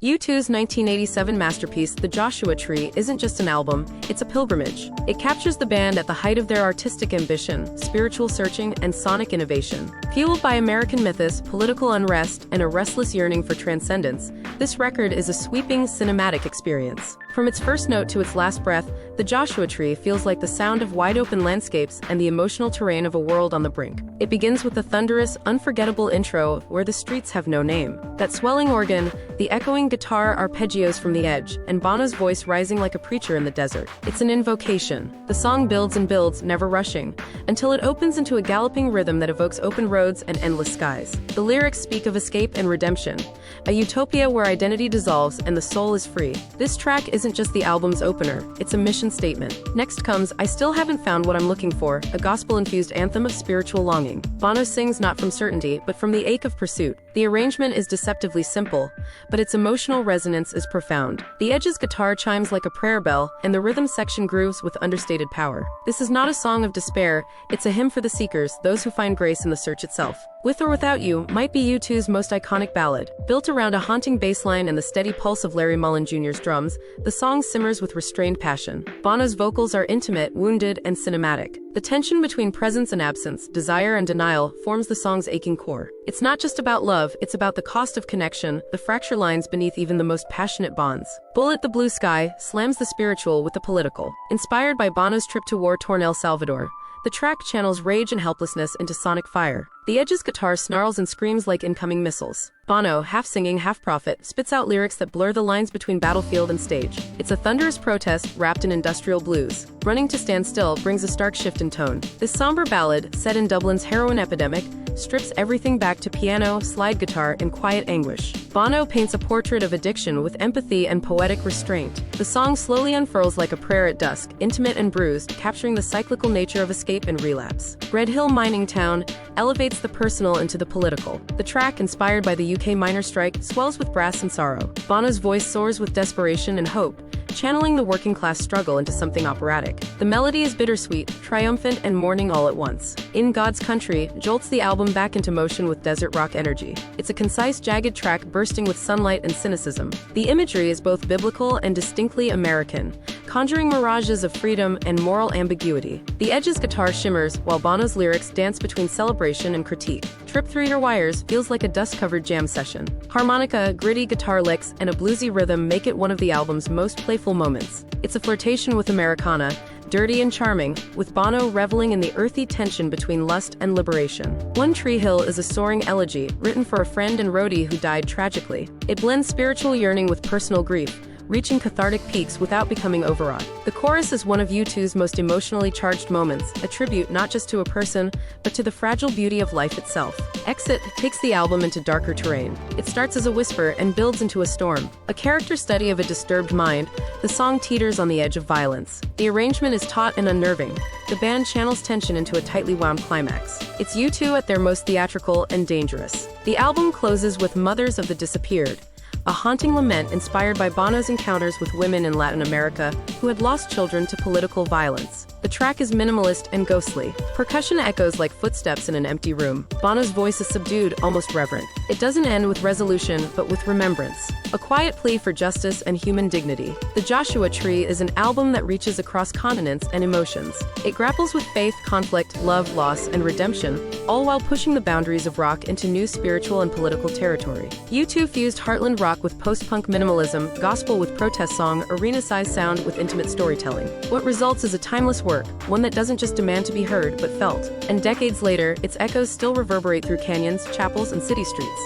U2's 1987 masterpiece, The Joshua Tree, isn't just an album, it's a pilgrimage. It captures the band at the height of their artistic ambition, spiritual searching, and sonic innovation. Fueled by American mythos, political unrest, and a restless yearning for transcendence, this record is a sweeping, cinematic experience. From its first note to its last breath, The Joshua Tree feels like the sound of wide-open landscapes and the emotional terrain of a world on the brink. It begins with a thunderous, unforgettable intro where the streets have no name. That swelling organ, the echoing guitar arpeggios from the edge, and Bono's voice rising like a preacher in the desert. It's an invocation. The song builds and builds, never rushing, until it opens into a galloping rhythm that evokes open roads and endless skies. The lyrics speak of escape and redemption, a utopia where identity dissolves and the soul is free. This track isn't just the album's opener, it's a mission statement. Next comes I Still Haven't Found What I'm Looking For, a gospel-infused anthem of spiritual longing. Bono sings not from certainty, but from the ache of pursuit. The arrangement is deceptively simple, but its emotional resonance is profound. The Edge's guitar chimes like a prayer bell, and the rhythm section grooves with understated power. This is not a song of despair, it's a hymn for the seekers, those who find grace in the search itself. With or Without You might be U2's most iconic ballad. Built around a haunting bass line and the steady pulse of Larry Mullen Jr.'s drums, the song simmers with restrained passion. Bono's vocals are intimate, wounded, and cinematic. The tension between presence and absence, desire and denial, forms the song's aching core. It's not just about love, it's about the cost of connection, the fracture lines beneath even the most passionate bonds. Bullet the Blue Sky slams the spiritual with the political. Inspired by Bono's trip to war-torn El Salvador, the track channels rage and helplessness into sonic fire. The Edge's guitar snarls and screams like incoming missiles. Bono, half singing, half prophet, spits out lyrics that blur the lines between battlefield and stage. It's a thunderous protest wrapped in industrial blues. Running to Stand Still brings a stark shift in tone. This somber ballad, set in Dublin's heroin epidemic, strips everything back to piano, slide guitar, and quiet anguish. Bono paints a portrait of addiction with empathy and poetic restraint. The song slowly unfurls like a prayer at dusk, intimate and bruised, capturing the cyclical nature of escape and relapse. Red Hill mining town elevates the personal into the political. The track, inspired by the UK miners' strike, swells with brass and sorrow. Bono's voice soars with desperation and hope, channeling the working-class struggle into something operatic. The melody is bittersweet, triumphant, and mourning all at once. In God's Country jolts the album back into motion with desert rock energy. It's a concise, jagged track bursting with sunlight and cynicism. The imagery is both biblical and distinctly American, conjuring mirages of freedom and moral ambiguity. The Edge's guitar shimmers, while Bono's lyrics dance between celebration and critique. Trip Through Your Wires feels like a dust-covered jam session. Harmonica, gritty guitar licks, and a bluesy rhythm make it one of the album's most playful moments. It's a flirtation with Americana, dirty and charming, with Bono reveling in the earthy tension between lust and liberation. One Tree Hill is a soaring elegy, written for a friend and roadie who died tragically. It blends spiritual yearning with personal grief, reaching cathartic peaks without becoming overwrought. The chorus is one of U2's most emotionally charged moments, a tribute not just to a person, but to the fragile beauty of life itself. Exit takes the album into darker terrain. It starts as a whisper and builds into a storm. A character study of a disturbed mind, the song teeters on the edge of violence. The arrangement is taut and unnerving. The band channels tension into a tightly wound climax. It's U2 at their most theatrical and dangerous. The album closes with Mothers of the Disappeared, a haunting lament inspired by Bono's encounters with women in Latin America who had lost children to political violence. The track is minimalist and ghostly. Percussion echoes like footsteps in an empty room. Bono's voice is subdued, almost reverent. It doesn't end with resolution, but with remembrance. A quiet plea for justice and human dignity. The Joshua Tree is an album that reaches across continents and emotions. It grapples with faith, conflict, love, loss, and redemption, all while pushing the boundaries of rock into new spiritual and political territory. U2 fused heartland rock with post-punk minimalism, gospel with protest song, arena-sized sound with intimate storytelling. What results is a timeless work, one that doesn't just demand to be heard, but felt. And decades later, its echoes still reverberate through canyons, chapels, and city streets.